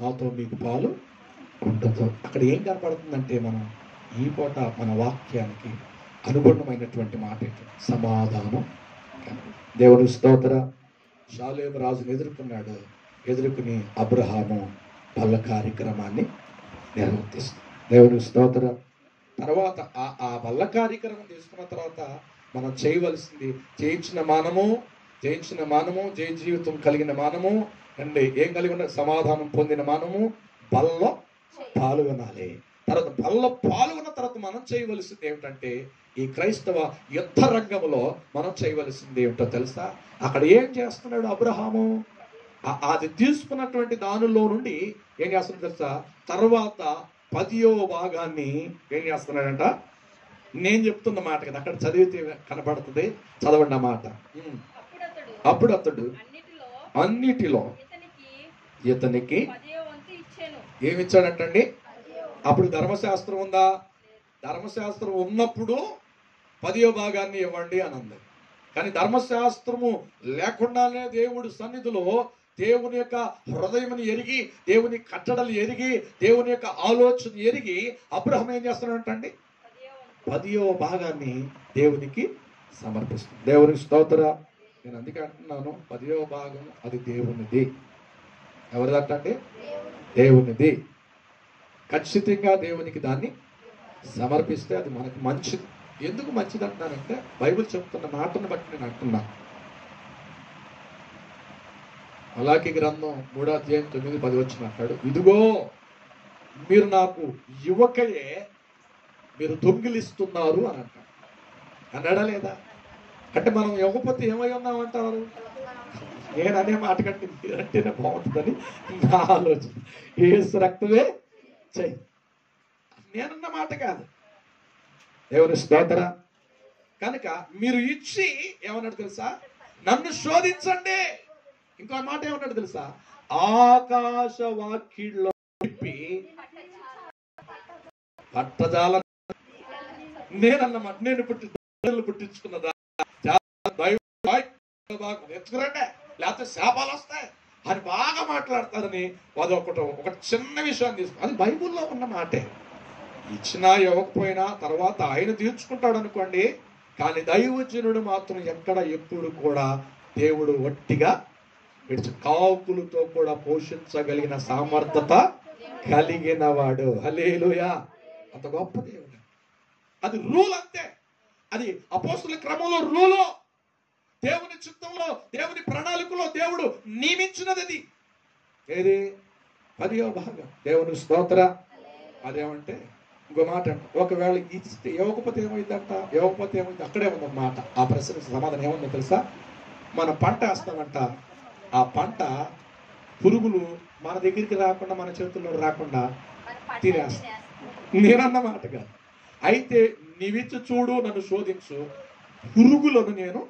నాతో మీకు పాలు ఉండదు. అక్కడ ఏం కనపడుతుందంటే, మనం ఈ పూట మన వాక్యానికి అనుగుణమైనటువంటి మాట సమాధానం. దేవుని స్తోత్ర. షాలేము రాజును ఎదుర్కొని అబ్రహాము పల్ల కార్యక్రమాన్ని నిర్వర్తిస్తుంది. దేవుని స్తోత్ర. తర్వాత ఆ పల్ల కార్యక్రమం తీసుకున్న తర్వాత మనం చేయవలసింది, జయించిన మానము, జయ జీవితం కలిగిన మానము అండి, ఏం కలిగి ఉన్న సమాధానం పొందిన మానము బల్లో పాల్గొనాలి. తర్వాత బల్లో పాల్గొన్న తర్వాత మనం చేయవలసింది ఏమిటంటే, ఈ క్రైస్తవ యుద్ధ రంగంలో మనం చేయవలసింది ఏమిటో తెలుసా? అక్కడ ఏం చేస్తున్నాడు అబ్రహాము? అది తీసుకున్నటువంటి దానిలో నుండి ఏం చేస్తున్నాడు తెలుసా? తర్వాత 10వ భాగాన్ని ఏం చేస్తున్నాడంట? నేను చెప్తున్న మాట కదా, అక్కడ చదివితే కనపడుతుంది, చదవండి ఆ మాట. అప్పుడు అతడు అన్నిటిలో ఇతనికి ఏమిచ్చాడంటండి? అప్పుడు ధర్మశాస్త్రం ఉందా? ధర్మశాస్త్రం ఉన్నప్పుడు 10వ భాగాన్ని ఇవ్వండి అని అంది. కానీ ధర్మశాస్త్రము లేకుండానే దేవుడి సన్నిధిలో దేవుని యొక్క హృదయముని ఎరిగి, దేవుని కట్టడలు ఎరిగి, దేవుని యొక్క ఆలోచన ఎరిగి అబ్రహాం ఏం చేస్తున్నాడంటండి? 10వ భాగాన్ని దేవునికి సమర్పిస్తుంది. దేవునికి స్తోత్ర. నేను అందుకే అంటున్నాను, 10వ భాగం అది దేవునిది. ఎవరిదంటే? దేవునిది. ఖచ్చితంగా దేవునికి దాన్ని సమర్పిస్తే అది మనకు మంచిది. ఎందుకు మంచిది అంటున్నానంటే, బైబిల్ చెప్తున్న మాటను బట్టి నేను అంటున్నాను. మలాకి గ్రంథం 3వ అధ్యాయం 9-10 వచ్చిన అంటాడు, ఇదిగో మీరు నాకు యువకయే మీరు దొంగిలిస్తున్నారు అని అంటాడు. అన్నాడా లేదా? అంటే మనం ఇవ్వకపోతే ఏమై ఉన్నామంటారు? నేను అనే మాట కంటే మీరంటేనే బాగుంటుందని నా ఆలోచన. యేసు రక్తమే చెయ్యి, నేనున్న మాట కాదు. దేవుని స్తోత్ర. కనుక మీరు ఇచ్చి ఏమన్నాడు తెలుసా? నన్ను శోధించండి. ఇంకో మాట ఏమన్నాడు తెలుసా? ఆకాశ వాకిట్లో పట్టజాల నేనన్నమాట. నేను పుట్టించుకున్నదా? ఎత్తుకురండి, లేకపోతే శాపాలు వస్తాయి అని బాగా మాట్లాడతారని ఒక చిన్న విషయాన్ని తీసుకు, అది బైబుల్లో ఉన్న మాటే. ఇచ్చినా ఇవ్వకపోయినా తర్వాత ఆయన తీర్చుకుంటాడు అనుకోండి. కానీ దైవజనుడు మాత్రం ఎప్పుడు కూడా దేవుడు ఒట్టిగా కాకులతో కూడా పోషించగలిగిన సామర్థ్యత కలిగిన వాడు. హల్లెలూయా. అంత గొప్ప దేవుడు. అది రూల్ అంతే. అది అపోస్తుల క్రమంలో రూలు. దేవుని చిత్తంలో, దేవుని ప్రణాళికలో దేవుడు నియమించినది అది. ఏది? 10వ భాగం. దేవుని స్తోత్ర. అదేమంటే ఇంకో మాట అంట, ఒకవేళ ఇస్తే ఇవ్వకపోతే ఏమైందంట? ఇవ్వకపోతే ఏమైంది? అక్కడే ఉందన్నమాట. ఆ ప్రశ్నకు సమాధానం ఏముందో తెలుసా? మన పంట వేస్తామంట, ఆ పంట పురుగులు మన దగ్గరికి రాకుండా, మన చేతుల్లో రాకుండా తినేస్తా. నేనన్నమాట కాదు. అయితే నీవిచ్చి చూడు, నన్ను శోధించు, పురుగులను నేను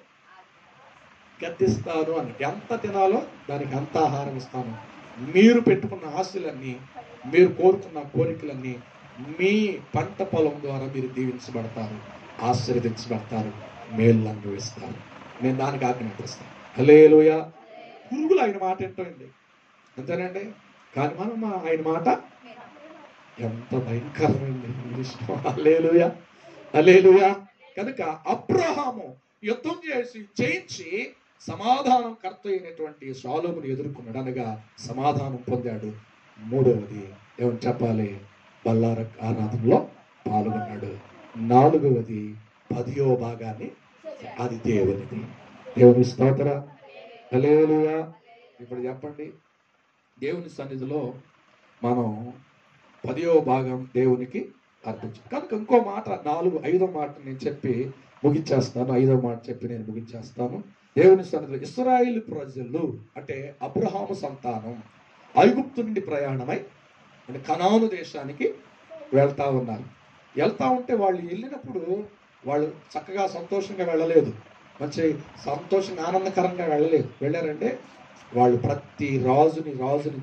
గద్దిస్తాను అని. ఎంత తినాలో దానికి అంత ఆహారం ఇస్తాను. మీరు పెట్టుకున్న ఆశలన్నీ, మీరు కోరుకున్న కోరికలన్నీ మీ పంట పొలం ద్వారా మీరు దీవించబడతారు, ఆశీర్వదించబడతారు, మేలు అనుభవిస్తారు. నేను దానికి ఆజ్ఞాపిస్తాను. హల్లెలూయా. పురుగులు ఆయన మాట ఏంటండి? అంతేనండి. కానీ మనం ఆయన మాట ఎంత భయంకరమైంది విషయం. హల్లెలూయా, హల్లెలూయా. కనుక అబ్రహాము యుద్ధం చేసి జయించి సమాధానం కర్త అయినటువంటి సొలొమోనును ఎదుర్కొన్నాడు, అనగా సమాధానం పొందాడు. మూడవది ఏమని చెప్పాలి? బల్లార ఆరాధనలో పాల్గొన్నాడు. నాలుగవది 10వ భాగాన్ని, అది దేవునిది. దేవుని స్తోత్ర, హల్లెలూయా. ఇప్పుడు చెప్పండి, దేవుని సన్నిధిలో మనం 10వ భాగం దేవునికి అర్పించాం కనుక ఇంకో మాట 5వ మాట నేను చెప్పి ముగించేస్తాను. 5వ మాట చెప్పి నేను ముగించేస్తాను. దేవుని సన్నిధిలో ఇశ్రాయేలు ప్రజలు అంటే అబ్రహాము సంతానం ఐగుప్తు నుండి ప్రయాణమై అంటే కనాను దేశానికి వెళ్తా ఉన్నారు. వెళ్తా ఉంటే వాళ్ళు వెళ్ళినప్పుడు వాళ్ళు చక్కగా సంతోషంగా వెళ్ళలేదు, మంచి సంతోషంగా ఆనందకరంగా వెళ్ళలేదు. వెళ్ళారంటే వాళ్ళు ప్రతి రాజుని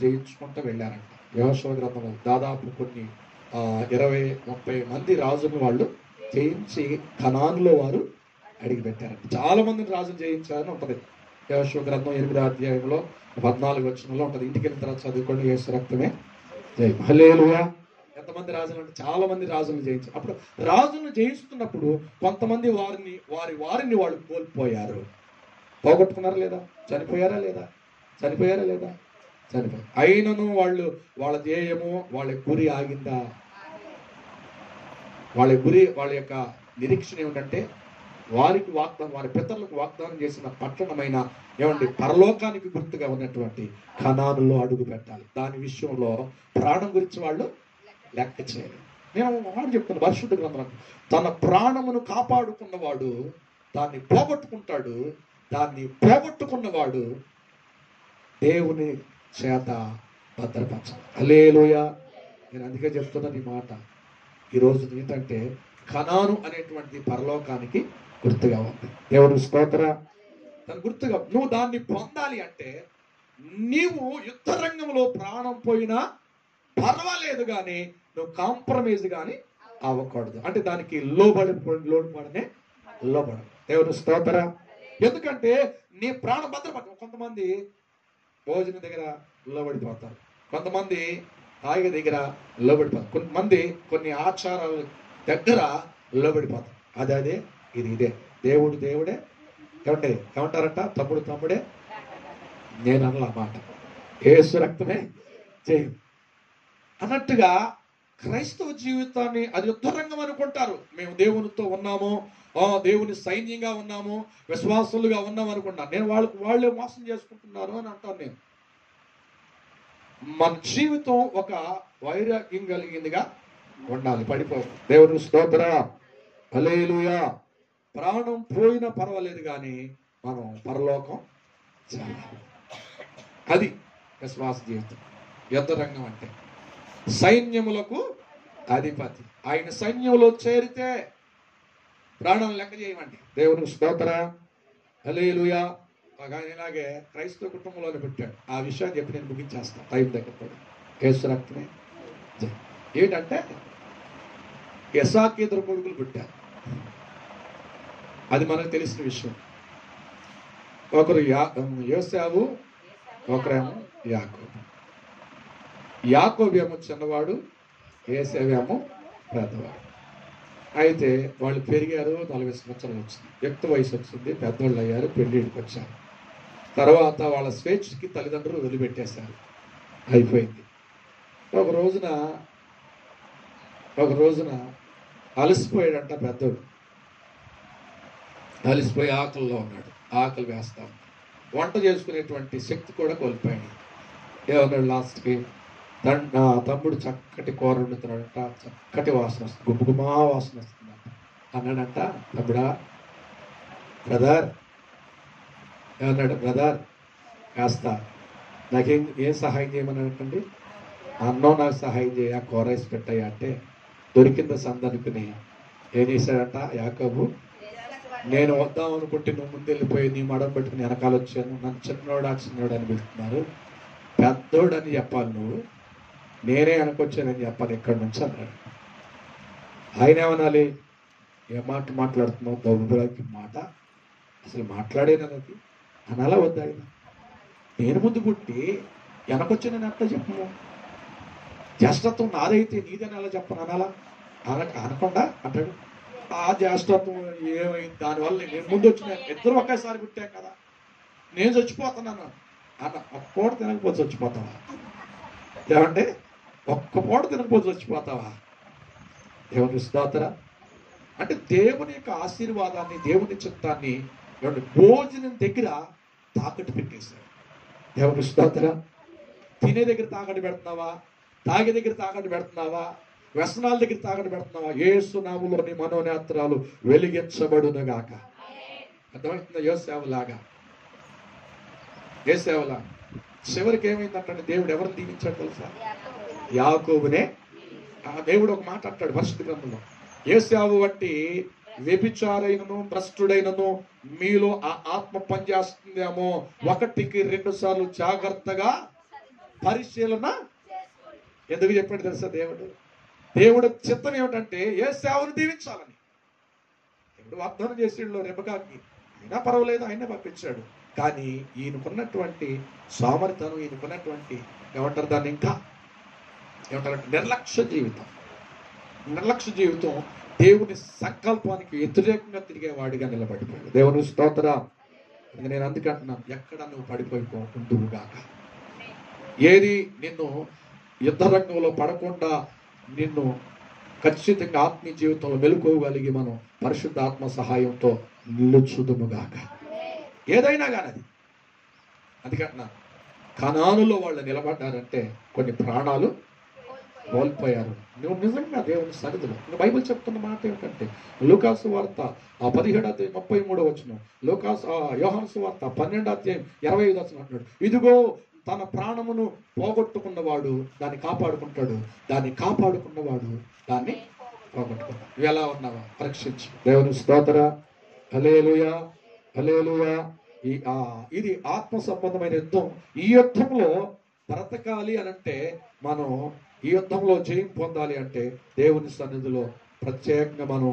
జయించుకుంటూ వెళ్ళారంట. యెహోషువ గ్రంథంలో దాదాపు కొన్ని 20-30 మంది రాజుని వాళ్ళు జయించి కనానులో వారు అడిగి పెట్టారంట. చాలా మందిని రాజును జయించారని ఉంటుంది. యెహోషువ గ్రంథం 8వ అధ్యాయంలో 14 వచనంలో ఉంటుంది. ఇంటికి వెళ్ళిన తర్వాత చదువుకోండి. యేసు రక్తమే జయం. హల్లెలూయా. ఎంతమంది రాజులు అంటే చాలా మంది రాజులను జయించారు. అప్పుడు రాజులను జయిస్తున్నప్పుడు కొంతమంది వారిని వాళ్ళు కోల్పోయారు. పోగొట్టుకున్నారా లేదా? చనిపోయారా లేదా? చనిపోయారు. అయినను వాళ్ళ ధ్యేయము, వాళ్ళ గురి ఆగిందా? వాళ్ళ యొక్క నిరీక్షణ ఏమిటంటే వారి పితరులకు వాగ్దానం చేసిన పట్టణమైన ఏమండి పరలోకానికి గుర్తుగా ఉన్నటువంటి కనానులో అడుగు పెట్టాలి. దాని విషయంలో ప్రాణం గురించి వాళ్ళు లెక్క చేయలేదు. నేను మాట చెప్తాను, పరిశుద్ధ గ్రంథం తన ప్రాణమును కాపాడుకున్నవాడు దాన్ని పోగొట్టుకుంటాడు, దాన్ని పోగొట్టుకున్నవాడు దేవుని చేత భద్రపరచాలి. హల్లెలూయా. నేను అందుకే చెప్తున్నాను ఈ మాట. ఈరోజు ఏంటంటే కనాను అనేటువంటి పరలోకానికి గుర్తుగా ఉంది. దేవుని స్తోత్ర. దాని గుర్తుగా నువ్వు దాన్ని పొందాలి అంటే నీవు యుద్ధ రంగంలో ప్రాణం పోయినా పర్వాలేదు కానీ నువ్వు కాంప్రమైజ్ కానీ అవ్వకూడదు. అంటే దానికి లోబడనే. దేవుని స్తోత్ర. ఎందుకంటే నీ ప్రాణం భద్రపడతావు. కొంతమంది భోజనం దగ్గర లోబడిపోతారు, కొంతమంది తాగే దగ్గర లోబడిపోతారు, కొంతమంది కొన్ని ఆచారాల దగ్గర లోబడిపోతారు. అదే ఇదే. దేవుడే ఏమంటారంట? తమ్ముడే. నేను అనలా మాట, యేసు రక్తమే జయం అన్నట్టుగా క్రైస్తవ జీవితాన్ని అది యుద్ధరంగం అనుకుంటారు. మేము దేవునితో ఉన్నాము, దేవుని సైన్యంగా ఉన్నాము, విశ్వాసులుగా ఉన్నాము అనుకుంటాను. నేను వాళ్ళే మోసం చేసుకుంటున్నారు అని అంటాను. నేను మన జీవితం ఒక వైరాగ్యం కలిగిందిగా ఉండాలి, పడిపోవు. దేవుని స్తోత్ర. హల్లెలూయా. ప్రాణం పోయినా పర్వాలేదు కానీ మనం పరలోకం చేయాలి. అది విశ్వాస జీవితం. యుద్ధరంగం అంటే సైన్యములకు అధిపతి. ఆయన సైన్యంలో చేరితే ప్రాణం లెక్క చేయమండి. దేవుని స్తోత్ర. హల్లెలూయా. ఇలాగే క్రైస్తవ కుటుంబంలోనే పెట్టాడు. ఆ విషయాన్ని చెప్పి నేను ముగించేస్తాను, టైం దగ్గర కూడా. యేసు రక్తమే ఏంటంటే ఇస్సాకు ఇద్దరు కొడుకులు పుట్టారు. అది మనకు తెలిసిన విషయం. ఒకరు యోసేపు, ఒకరేమో యాకోబు. యాకోబు ఏమో చిన్నవాడు, యోసేపు ఏమో పెద్దవాడు. అయితే వాళ్ళు పెరిగారు, 40 సంవత్సరాలు వచ్చింది, యుక్త వయసు వచ్చింది, పెద్దవాళ్ళు అయ్యారు, పెళ్ళిడికి వచ్చారు. తర్వాత వాళ్ళ స్వేచ్ఛకి తల్లిదండ్రులు వదిలిపెట్టేశారు, అయిపోయింది. ఒక రోజున అలసిపోయాడంట పెద్దోడు. అలసిపోయి ఆకలిలో ఉన్నాడు, ఆకలి వేస్తాం, వంట చేసుకునేటువంటి శక్తి కూడా కోల్పోయాడు. ఏమన్నాడు లాస్ట్కి? తమ్ముడు చక్కటి కూర వండుతున్నాడంట, చక్కటి వాసన వస్తుంది, గుమ్మగుమా వాసన వస్తుందంట. అన్నాడంట, తమ్ముడా, బ్రదర్ ఏమన్నాడు? బ్రదర్ కాస్త ఏం సహాయం చేయమని అనుకోండి. అన్నం నాకు సహాయం చేయ, కూర వేసి పెట్టాయా అంటే దొరికింద సందనుకుని ఏం చేశాడంట యాకోబు? నేను వద్దాం అనుకుంటే నువ్వు ముందు వెళ్ళిపోయి నీ మడం పెట్టుకుని వెనకాల వచ్చాను, నన్ను చిన్నోడా అని పిలుస్తున్నారు, పెద్దోడు అని చెప్పాలి, నువ్వు నేనే వెనకొచ్చానని చెప్పాలి ఇక్కడి నుంచి అన్నాడు. ఆయన ఏమనాలి? ఏ మాట మాట్లాడుతున్నావు? దౌర్భాగ్య మాట, అసలు మాట్లాడేనది అనాలా వద్దా? ఆయన నేను ముందు పుట్టి వెనకొచ్చి నేను ఎట్లా చెప్పము, జ్యేష్ఠత్వం నాదైతే నీదని ఎలా చెప్పను అనాలా? అనకుండా అంటాడు ఆ జ్యేష్ఠత్వం ఏమైంది, దానివల్ల నేను ముందు వచ్చిన ఇద్దరు ఒకేసారి పుట్టాం కదా, నేను చచ్చిపోతున్నాను అన్న. ఒక్క పూట తినకపోతే చచ్చిపోతావా? ఏమంటే ఒక్క పూట తినకపోతే చచ్చిపోతావా? దేవుని స్తోత్రం. అంటే దేవుని యొక్క ఆశీర్వాదాన్ని, దేవుని చిత్తాన్ని భోజనం దగ్గర తాకట్టు పెట్టేశాడు. దేవుని స్తోత్రం. తినే దగ్గర తాకట్టు పెడుతున్నావా? తాగే దగ్గర తాకట్టు పెడుతున్నావా? వ్యసనాల దగ్గర తాకట్టు పెడుతున్నావా? యేసు నామములోని మనోనేత్రాలు వెలిగించబడునుగాక. అర్థమవుతుందా? యోసేవలాగా, యేసేవలా చివరికి ఏమైందంటే దేవుడు ఎవరిని దీవించాడు తెలుసా? యాకోబునే. దేవుడు ఒక మాట అంటాడు పరిశుద్ధ గ్రంథంలో, యేసేవు వంటి వ్యభిచారైనను భ్రష్టుడైనను మీలో ఆ ఆత్మ పనిచేస్తుందేమో, 1కి 2 సార్లు జాగ్రత్తగా పరిశీలన. ఎందుకు చెప్పాడు తెలుసా? దేవుడు చిత్తం ఏమిటంటే యేసేవును దీవించాలని. దేవుడు వాగ్దానం చేసేళ్ళు రెబెకాకి, అయినా పర్వాలేదు ఆయనే పంపించాడు. కానీ ఈయనకున్నటువంటి సామర్థ్యం, ఈయనకున్నటువంటి ఏమంటారు దాన్ని, ఇంకా ఏమంటారు, నిర్లక్ష్య జీవితం దేవుని సంకల్పానికి వ్యతిరేకంగా తిరిగేవాడిగా నిలబడిపోయాడు. దేవుని స్తోత్రం. నేను అందుకంటున్నాను, ఎక్కడ నువ్వు పడిపోయిపోకుంటుగాక. ఏది నిన్ను యుద్ధ రంగంలో పడకుండా నిన్ను ఖచ్చితంగా ఆత్మీయ జీవితంలో మెలుకోగలిగి మనం పరిశుద్ధ ఆత్మ సహాయంతో నిలుచుదుముగాక. ఏదైనా కానీ అది. అందుకంటున్నా, కనానులో వాళ్ళు నిలబడ్డారంటే కొన్ని ప్రాణాలు కోల్పోయారు. నువ్వు నిజంగా దేవుని సన్నిధిలో, బైబిల్ చెప్తున్న మాట ఏమిటంటే లూకాసు వార్త 17:33 యోహాను సువార్త 12:25 అంటున్నాడు, ఇదిగో తన ప్రాణమును పోగొట్టుకున్నవాడు దాన్ని కాపాడుకుంటాడు, దాన్ని కాపాడుకున్నవాడు దాన్ని పోగొట్టుకుంటాడు. నువ్వు ఎలా ఉన్నావా పరీక్షించు. దేవుని స్తోత్రం. హల్లెలూయా, హల్లెలూయా. ఇది ఆత్మ సంబంధమైన యుద్ధం. ఈ యుద్ధంలో బ్రతకాలి అనంటే, మనం ఈ యుద్ధంలో జయం పొందాలి అంటే దేవుని సన్నిధిలో ప్రత్యేకంగా మనం